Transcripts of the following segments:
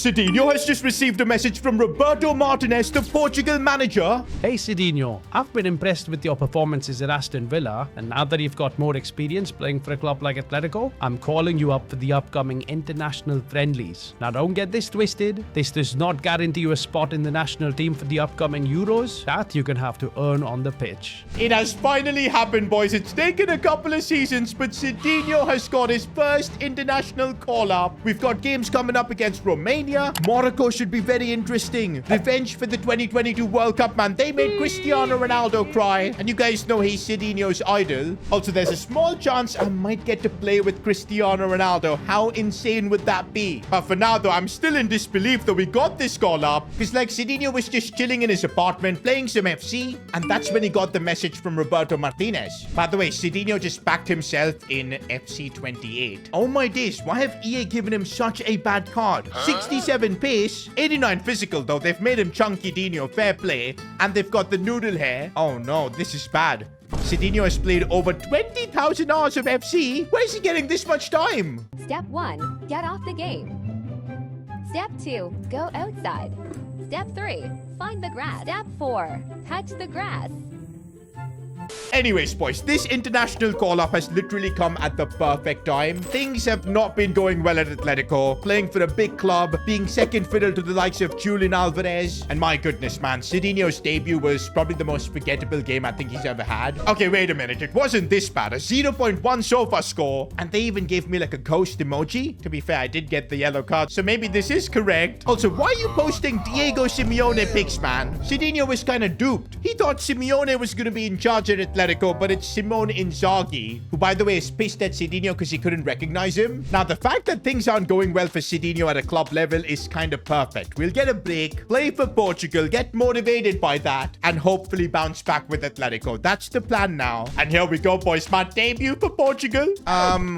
Cidinho has just received a message from Roberto Martinez, the Portugal manager. Hey Cidinho, I've been impressed with your performances at Aston Villa, and now that you've got more experience playing for a club like Atletico, I'm calling you up for the upcoming international friendlies. Now don't get this twisted, this does not guarantee you a spot in the national team for the upcoming Euros. That you're gonna have to earn on the pitch. It has finally happened, boys. It's taken a couple of seasons, but Cidinho has got his first international call-up. We've got games coming up against Romania. Morocco should be very interesting. Revenge for the 2022 World Cup, man. They made Cristiano Ronaldo cry, and you guys know he's Cidinho's idol. Also, there's a small chance I might get to play with Cristiano Ronaldo. How insane would that be? But for now, though, I'm still in disbelief that we got this call-up, because like Cidinho was just chilling in his apartment playing some FC, and that's when he got the message from Roberto Martinez. By the way, Cidinho just backed himself in FC 28. Oh my days, why have EA given him such a bad card? 67 pace, 89 physical though. They've made him chunky Dino, fair play. And they've got the noodle hair. Oh no, this is bad. Cidinho has played over 20,000 hours of FC. Where is he getting this much time? Step 1, get off the game. Step 2, go outside. Step 3, find the grass. Step 4, touch the grass. Anyways, boys, this international call-up has literally come at the perfect time. Things have not been going well at Atletico. Playing for a big club, being second fiddle to the likes of Julian Alvarez. And my goodness, man, Cidinho's debut was probably the most forgettable game I think he's ever had. Okay, wait a minute. It wasn't this bad. A 0.1 sofa score. And they even gave me like a ghost emoji. To be fair, I did get the yellow card, so maybe this is correct. Also, why are you posting Diego Simeone pics, man? Cidinho was kind of duped. He thought Simeone was going to be in charge at Atletico, but it's Simone Inzaghi, who, by the way, is pissed at Cidinho because he couldn't recognize him. Now, the fact that things aren't going well for Cidinho at a club level is kind of perfect. We'll get a break, play for Portugal, get motivated by that, and hopefully bounce back with Atletico. That's the plan now. And here we go, boys. My debut for Portugal.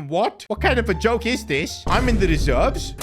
What? What kind of a joke is this? I'm in the reserves?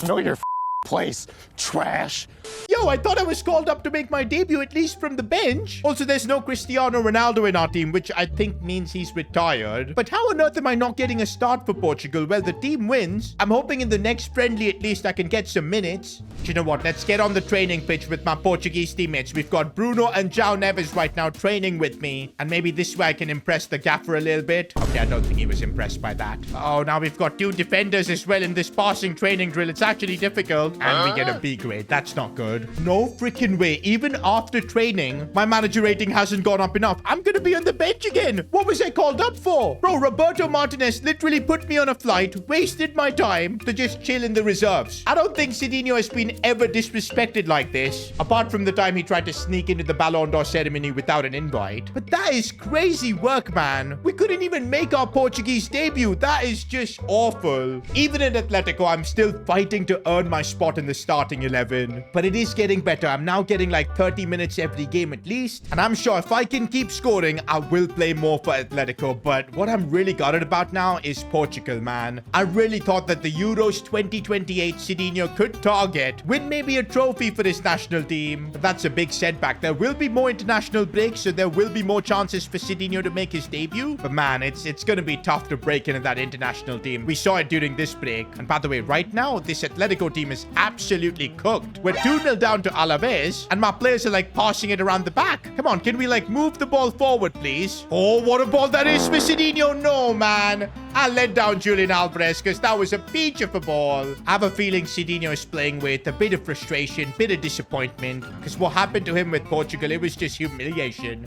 Know your place, trash. Yo, I thought I was called up to make my debut at least from the bench. Also, there's no Cristiano Ronaldo in our team, which I think means he's retired. But how on earth am I not getting a start for Portugal? Well, the team wins. I'm hoping in the next friendly at least I can get some minutes. Do you know what? Let's get on the training pitch with my Portuguese teammates. We've got Bruno and João Neves right now training with me. And maybe this way I can impress the gaffer a little bit. Okay, I don't think he was impressed by that. Oh, now we've got 2 defenders as well in this passing training drill. It's actually difficult. And we get a B grade. That's not good. No freaking way. Even after training, my manager rating hasn't gone up enough. I'm gonna be on the bench again. What was I called up for? Bro, Roberto Martinez literally put me on a flight, wasted my time to just chill in the reserves. I don't think Cidinho has been ever disrespected like this, apart from the time he tried to sneak into the Ballon d'Or ceremony without an invite. But that is crazy work, man. We couldn't even make our Portuguese debut. That is just awful. Even in Atletico, I'm still fighting to earn my spot in the starting 11. But it is getting better. I'm now getting like 30 minutes every game at least. And I'm sure if I can keep scoring, I will play more for Atletico. But what I'm really gutted about now is Portugal, man. I really thought that the Euros 2028 Cidinho could target, win maybe a trophy for his national team. But that's a big setback. There will be more international breaks, so there will be more chances for Cidinho to make his debut. But man, it's going to be tough to break into that international team. We saw it during this break. And by the way, right now, this Atletico team is absolutely cooked. We're 2-0 down to Alaves, and my players are like passing it around the back. Come on, can we like move the ball forward, please? Oh, what a ball that is for Cidinho. No, man. I let down Julian Alvarez because that was a peach of a ball. I have a feeling Cidinho is playing with a bit of frustration, bit of disappointment, because what happened to him with Portugal, it was just humiliation.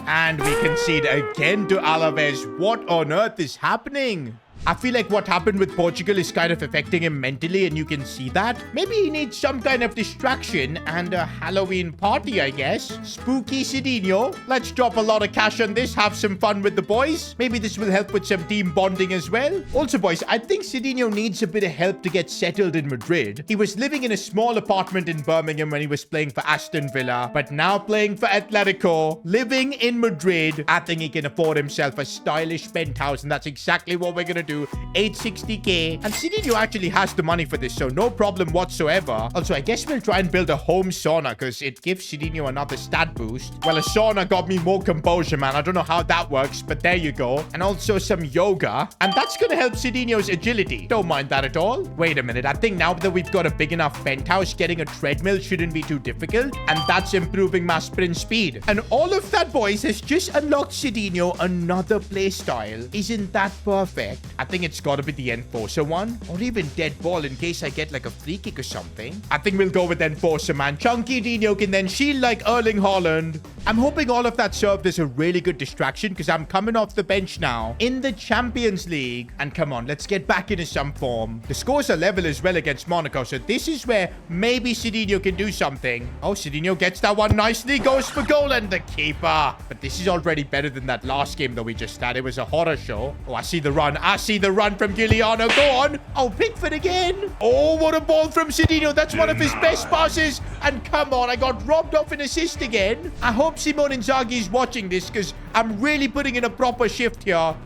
And we concede again to Alaves. What on earth is happening? I feel like what happened with Portugal is kind of affecting him mentally, and you can see that. Maybe he needs some kind of distraction and a Halloween party, I guess. Spooky Cidinho. Let's drop a lot of cash on this, have some fun with the boys. Maybe this will help with some team bonding as well. Also, boys, I think Cidinho needs a bit of help to get settled in Madrid. He was living in a small apartment in Birmingham when he was playing for Aston Villa, but now playing for Atletico, living in Madrid. I think he can afford himself a stylish penthouse, and that's exactly what we're going to do 860k. And Cedinho actually has the money for this, so no problem whatsoever. Also, I guess we'll try and build a home sauna because it gives Cedinho another stat boost. Well, a sauna got me more composure, man. I don't know how that works, but there you go. And also some yoga. And that's going to help Cedinho's agility. Don't mind that at all. Wait a minute. I think now that we've got a big enough penthouse, getting a treadmill shouldn't be too difficult. And that's improving my sprint speed. And all of that, boys, has just unlocked Cedinho another playstyle. Isn't that perfect? I think it's got to be the Enforcer one. Or even dead ball in case I get like a free kick or something. I think we'll go with Enforcer, man. Chunky Dino can then shield like Erling Haaland. I'm hoping all of that served as a really good distraction because I'm coming off the bench now in the Champions League. And come on, let's get back into some form. The scores are level as well against Monaco. So this is where maybe Cedinho can do something. Oh, Cedinho gets that one nicely. Goes for goal and the keeper. But this is already better than that last game that we just had. It was a horror show. Oh, I see the run. I see the run from Giuliano. Go on. Oh, Pickford again. Oh, what a ball from Cedinho. That's one of his best passes. And come on, I got robbed off an assist again. I hope Simone Inzaghi is watching this because I'm really putting in a proper shift here.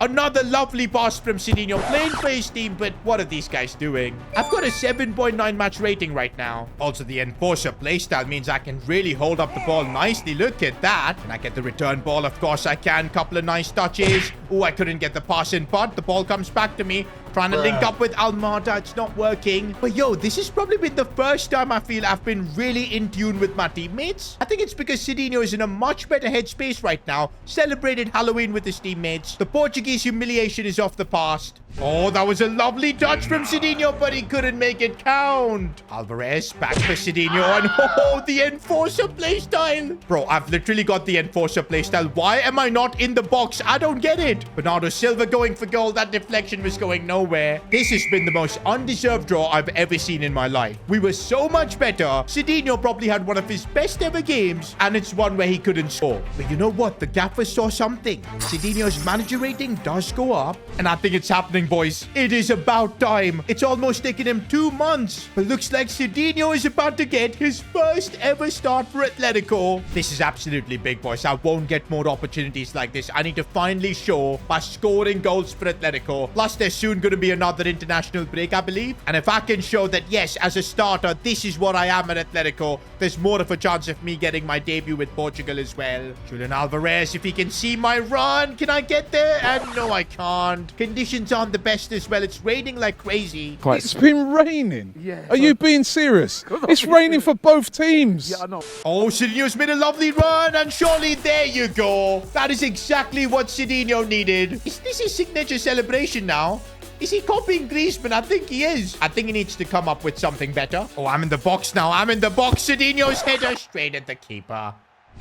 Another lovely pass from Cedinho, playing for his team, but what are these guys doing? I've got a 7.9 match rating right now. Also, the Enforcer playstyle means I can really hold up the ball nicely. Look at that. And I get the return ball, of course I can. Couple of nice touches. Oh, I couldn't get the pass in, but the ball comes back to me. Trying to link up with Almada. It's not working. But yo, this has probably been the first time I feel I've been really in tune with my teammates. I think it's because Cedinho is in a much better headspace right now. Celebrated Halloween with his teammates. The Portuguese humiliation is off the past. Oh, that was a lovely touch from Cedinho, but he couldn't make it count. Alvarez back for Cedinho. And oh, the Enforcer playstyle. Bro, I've literally got the Enforcer playstyle. Why am I not in the box? I don't get it. Bernardo Silva going for goal. That deflection was going nowhere. This has been the most undeserved draw I've ever seen in my life. We were so much better. Cedinho probably had one of his best ever games, and it's one where he couldn't score. But you know what? The gaffer saw something. Cedinho's manager rating does go up, and I think it's happening, boys. It is about time. It's almost taken him 2 months, but looks like Cedinho is about to get his first ever start for Atletico. This is absolutely big, boys. I won't get more opportunities like this. I need to finally show by scoring goals for Atletico. Plus, there's soon going to be another international break, I believe. And if I can show that, yes, as a starter, this is what I am at Atletico, there's more of a chance of me getting my debut with Portugal as well. Julian Alvarez, if he can see my run, can I get there? And no, I can't. Conditions aren't the best as well. It's raining like crazy. It's been raining? Yeah. Are you being serious? It's raining for both teams. Yeah, I know. Oh, Cedinho's made a lovely run, and surely there you go. That is exactly what Cedinho needed. Is this his signature celebration now? Is he copying Griezmann? I think he is. I think he needs to come up with something better. Oh, I'm in the box now. I'm in the box. Cedinho's header straight at the keeper.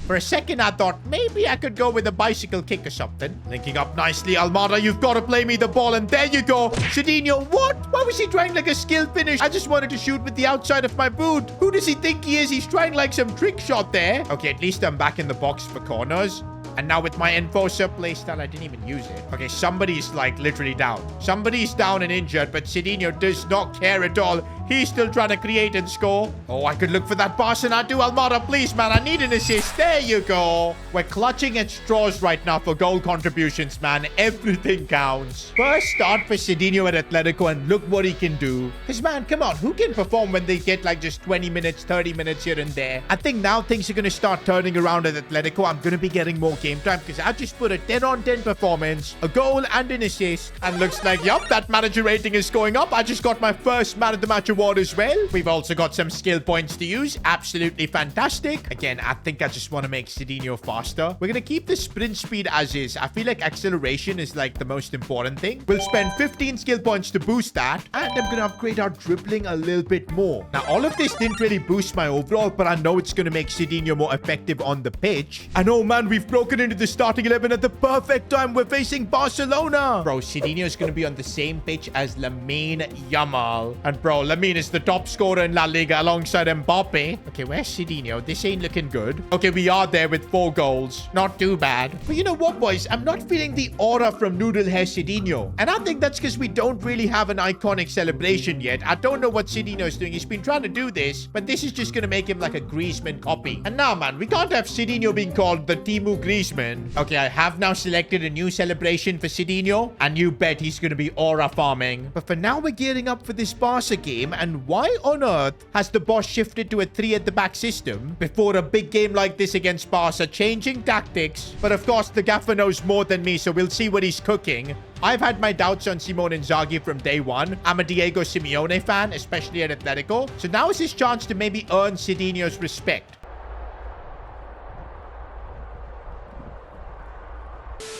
For a second, I thought maybe I could go with a bicycle kick or something. Linking up nicely. Almada, you've got to play me the ball. And there you go. Cedinho, what? Why was he trying like a skill finish? I just wanted to shoot with the outside of my boot. Who does he think he is? He's trying like some trick shot there. Okay, at least I'm back in the box for corners. And now with my Enforcer playstyle, I didn't even use it. Okay, somebody's like literally down. Somebody's down and injured, but Cedinho does not care at all. He's still trying to create and score. Oh, I could look for that pass, and I do. Almada, please, man. I need an assist. There you go. We're clutching at straws right now for goal contributions, man. Everything counts. First start for Cedinho at Atletico, and look what he can do. Because, man, come on. Who can perform when they get like just 20 minutes, 30 minutes here and there? I think now things are going to start turning around at Atletico. I'm going to be getting more game time because I just put a 10-on-10 performance, a goal and an assist. And looks like, yup, that manager rating is going up. I just got my first man of the match award as well. We've also got some skill points to use. Absolutely fantastic. Again, I think I just want to make Cedinho faster. We're going to keep the sprint speed as is. I feel like acceleration is like the most important thing. We'll spend 15 skill points to boost that. And I'm going to upgrade our dribbling a little bit more. Now, all of this didn't really boost my overall, but I know it's going to make Cedinho more effective on the pitch. And oh man, we've broken into the starting 11 at the perfect time. We're facing Barcelona. Bro, Cedinho is going to be on the same pitch as Lamine Yamal. And bro, let me Lamine is the top scorer in La Liga alongside Mbappe. Okay, where's Cedinho? This ain't looking good. Okay, we are there with 4 goals. Not too bad. But you know what, boys? I'm not feeling the aura from Noodle Hair Cedinho. And I think that's because we don't really have an iconic celebration yet. I don't know what Cedinho's doing. He's been trying to do this, but this is just going to make him like a Griezmann copy. And now, man, we can't have Cedinho being called the Timu Griezmann. Okay, I have now selected a new celebration for Cedinho, and you bet he's going to be aura farming. But for now, we're gearing up for this Barca game, and why on earth has the boss shifted to a 3 at the back system before a big game like this against Barca, changing tactics? But of course, the gaffer knows more than me, so we'll see what he's cooking. I've had my doubts on Simone Inzaghi from day one. I'm a Diego Simeone fan, especially at Atletico. So now is his chance to maybe earn Cedinho's respect.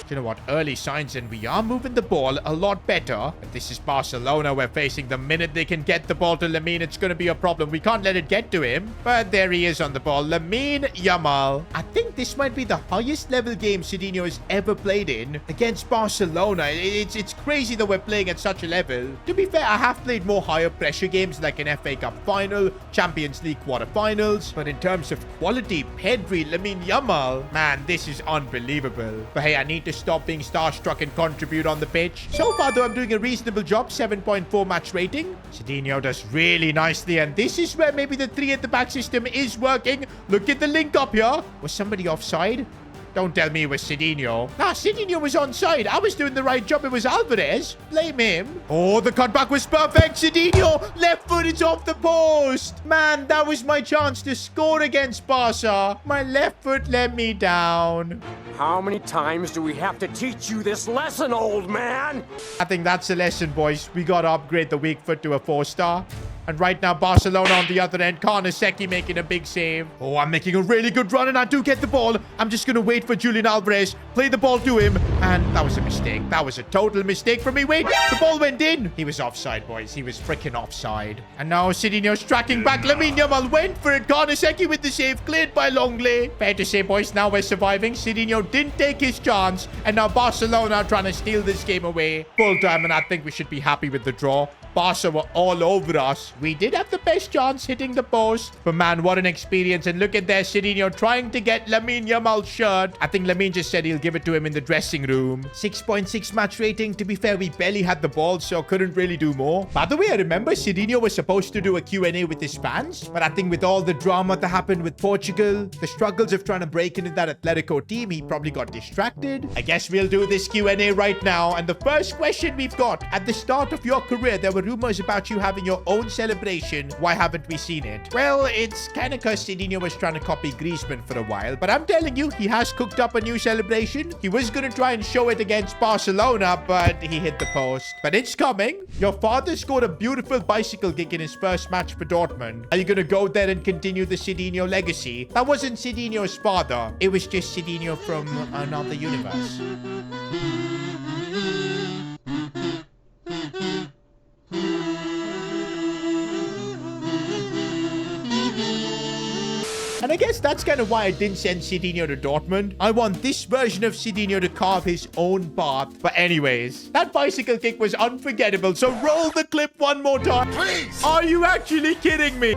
You know what? Early signs, and we are moving the ball a lot better. But this is Barcelona we're facing. The minute they can get the ball to Lamine, it's going to be a problem. We can't let it get to him. But there he is on the ball. Lamine Yamal. I think this might be the highest level game Cedinho has ever played in against Barcelona. It's crazy that we're playing at such a level. To be fair, I have played more higher pressure games like an FA Cup final, Champions League quarterfinals. But in terms of quality, Pedri, Lamine Yamal, man, this is unbelievable. But hey, I need to stop being starstruck and contribute on the pitch. So far, though, I'm doing a reasonable job. 7.4 match rating. Cedinho does really nicely, and this is where maybe the 3 at the back system is working. Look at the link up here. Was somebody offside? Don't tell me it was Cedinho. Nah, Cedinho was onside. I was doing the right job. It was Alvarez. Blame him. Oh, the cutback was perfect. Cedinho, left foot is off the post. Man, that was my chance to score against Barca. My left foot let me down. How many times do we have to teach you this lesson, old man? I think that's a lesson, boys. We got to upgrade the weak foot to a 4-star. And right now, Barcelona on the other end. Karnaseki making a big save. Oh, I'm making a really good run, and I do get the ball. I'm just going to wait for Julian Alvarez. Play the ball to him. And that was a mistake. That was a total mistake from me. Wait, the ball went in. He was offside, boys. He was freaking offside. And now Cedinho's tracking back. Lamine Yamal went for it. Karnaseki with the save. Cleared by Longley. Fair to say, boys, now we're surviving. Cedinho didn't take his chance. And now Barcelona are trying to steal this game away. Full time, and I think we should be happy with the draw. Barca were all over us. We did have the best chance hitting the post. But man, what an experience. And look at there, Cedinho trying to get Lamine Yamal's shirt. I think Lamine just said he'll give it to him in the dressing room. 6.6 match rating. To be fair, we barely had the ball, so couldn't really do more. By the way, I remember Cedinho was supposed to do a Q&A with his fans. But I think with all the drama that happened with Portugal, the struggles of trying to break into that Atletico team, he probably got distracted. I guess we'll do this Q&A right now. And the first question we've got: at the start of your career, there were rumors about you having your own celebration. Why haven't we seen it? Well, it's kind of because Cedinho was trying to copy Griezmann for a while, but I'm telling you, he has cooked up a new celebration. He was going to try and show it against Barcelona, but he hit the post. But it's coming. Your father scored a beautiful bicycle kick in his first match for Dortmund. Are you going to go there and continue the Cedinho legacy? That wasn't Cedinho's father. It was just Cedinho from another universe. And I guess that's kind of why I didn't send Cedinho to Dortmund. I want this version of Cedinho to carve his own path. But anyways, that bicycle kick was unforgettable. So roll the clip one more time. Please! Are you actually kidding me?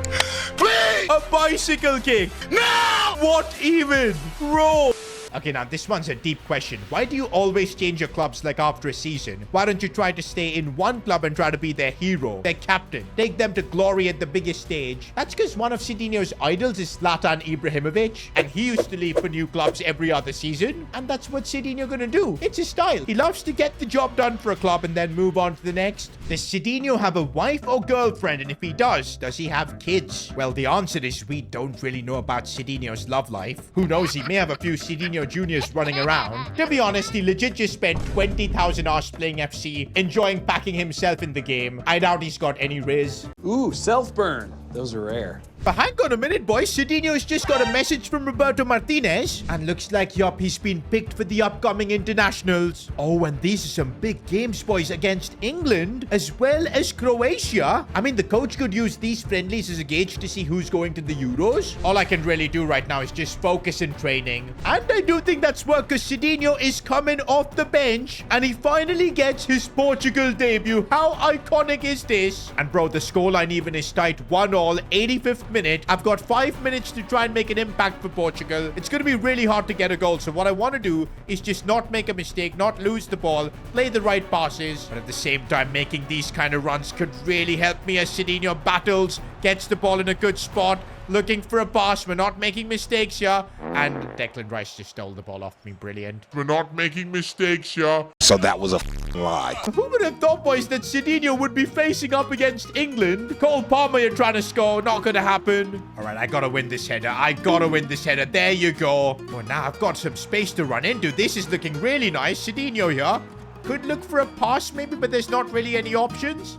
Please! A bicycle kick? No! What even? Bro! Okay, now this one's a deep question. Why do you always change your clubs like after a season? Why don't you try to stay in one club and try to be their hero, their captain? Take them to glory at the biggest stage. That's because one of Cedinho's idols is Zlatan Ibrahimovic, and he used to leave for new clubs every other season. And that's what Cedinho gonna do. It's his style. He loves to get the job done for a club and then move on to the next. Does Cedinho have a wife or girlfriend? And if he does he have kids? Well, the answer is we don't really know about Cedinho's love life. Who knows, he may have a few Cedinho Juniors running around. To be honest, he legit just spent 20,000 hours playing FC, enjoying packing himself in the game. I doubt he's got any riz. Ooh, self-burn. Those are rare. But hang on a minute, boys. Cedinho's just got a message from Roberto Martinez. And looks like, yup, he's been picked for the upcoming internationals. Oh, and these are some big games, boys, against England as well as Croatia. I mean, the coach could use these friendlies as a gauge to see who's going to the Euros. All I can really do right now is just focus in training. And I do think that's work because Cedinho is coming off the bench. And he finally gets his Portugal debut. How iconic is this? And bro, the scoreline even is tight. 1-1, 85th minute. I've got 5 minutes to try and make an impact for Portugal. It's going to be really hard to get a goal. So what I want to do is just not make a mistake, not lose the ball, play the right passes. But at the same time, making these kind of runs could really help me as Cedinho battles, gets the ball in a good spot, looking for a pass. We're not making mistakes here. And Declan Rice just stole the ball off me. Brilliant. We're not making mistakes here. So that was a lie. Who would have thought, boys, that Cedinho would be facing up against England? Cole Palmer, you're trying to score. Not going to happen. All right, I got to win this header. I got to win this header. There you go. Well, now I've got some space to run into. This is looking really nice. Cedinho here. Could look for a pass maybe, but there's not really any options.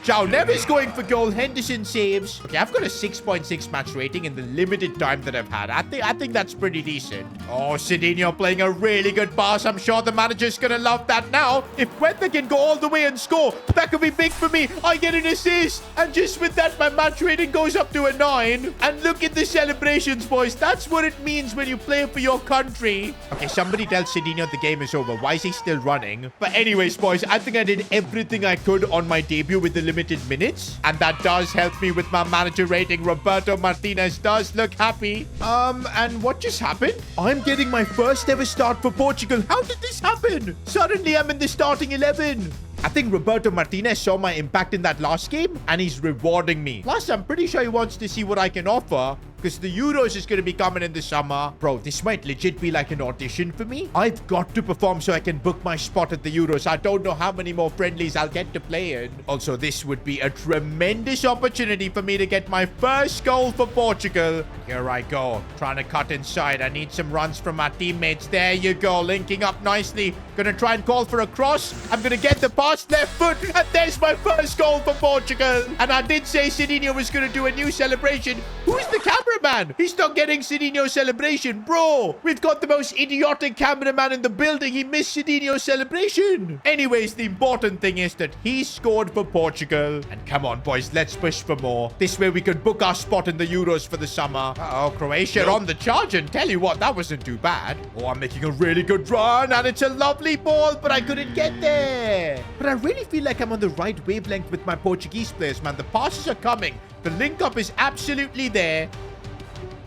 João Neves going for goal. Henderson saves. Okay, I've got a 6.6 match rating in the limited time that I've had. I think that's pretty decent. Oh, Cedinho playing a really good pass. I'm sure the manager's gonna love that now. If Quetta can go all the way and score, that could be big for me. I get an assist. And just with that, my match rating goes up to a 9. And look at the celebrations, boys. That's what it means when you play for your country. Okay, somebody tell Cedinho the game is over. Why is he still running? But anyways, boys, I think I did everything I could on my debut with the limited minutes, and that does help me with my manager rating. Roberto Martinez does look happy. And what just happened? I'm getting my first ever start for Portugal. How did this happen? Suddenly I'm in the starting 11. I think Roberto Martinez saw my impact in that last game, and he's rewarding me. Plus, I'm pretty sure he wants to see what I can offer, because the Euros is going to be coming in the summer. Bro, this might legit be like an audition for me. I've got to perform so I can book my spot at the Euros. I don't know how many more friendlies I'll get to play in. Also, this would be a tremendous opportunity for me to get my first goal for Portugal. Here I go. Trying to cut inside. I need some runs from my teammates. There you go. Linking up nicely. Gonna try and call for a cross. I'm gonna get the pass. Left foot. And there's my first goal for Portugal. And I did say Cedinho was gonna do a new celebration. Who's the cameraman? He's not getting Cedinho's celebration. Bro, we've got the most idiotic cameraman in the building. He missed Cedinho's celebration. Anyways, the important thing is that he scored for Portugal. And come on, boys, let's push for more. This way we could book our spot in the Euros for the summer. Uh-oh, Croatia on the charge. And tell you what, that wasn't too bad. Oh, I'm making a really good run. And it's a lovely ball, but I couldn't get there. But I really feel like I'm on the right wavelength with my Portuguese players, man. The passes are coming. The link-up is absolutely there.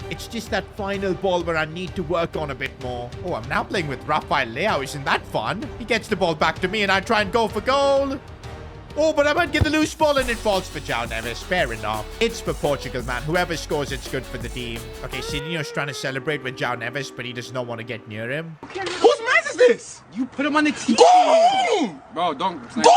It's just that final ball where I need to work on a bit more. Oh, I'm now playing with Rafael Leao. Isn't that fun? He gets the ball back to me and I try and go for goal. Oh, but I might get the loose ball and it falls for João Neves. Fair enough. It's for Portugal, man. Whoever scores, it's good for the team. Okay, Cedinho's trying to celebrate with João Neves, but he does not want to get near him. Whose man is this? You put him on the team. Go! Bro, don't. Go!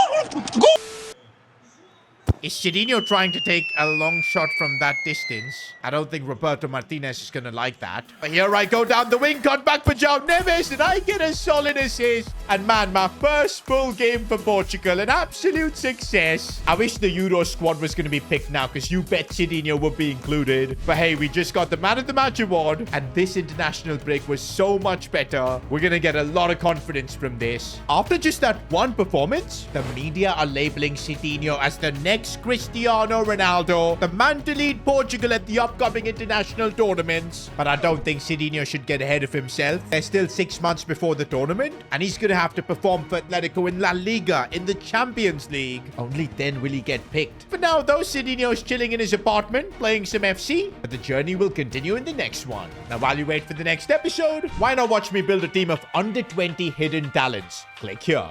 Is Cedinho trying to take a long shot from that distance? I don't think Roberto Martinez is going to like that. But here I go down the wing, cut back for João Neves, and I get a solid assist. And man, my first full game for Portugal, an absolute success. I wish the Euro squad was going to be picked now, because you bet Cedinho would be included. But hey, we just got the Man of the Match award, and this international break was so much better. We're going to get a lot of confidence from this. After just that one performance, the media are labeling Cedinho as the next Cristiano Ronaldo, the man to lead Portugal at the upcoming international tournaments. But I don't think Cedinho should get ahead of himself. There's still 6 months before the tournament, and he's going to have to perform for Atletico in La Liga, in the Champions League. Only then will he get picked. For now, though, Cedinho's chilling in his apartment, playing some FC, but the journey will continue in the next one. Now, while you wait for the next episode, why not watch me build a team of under 20 hidden talents? Click here.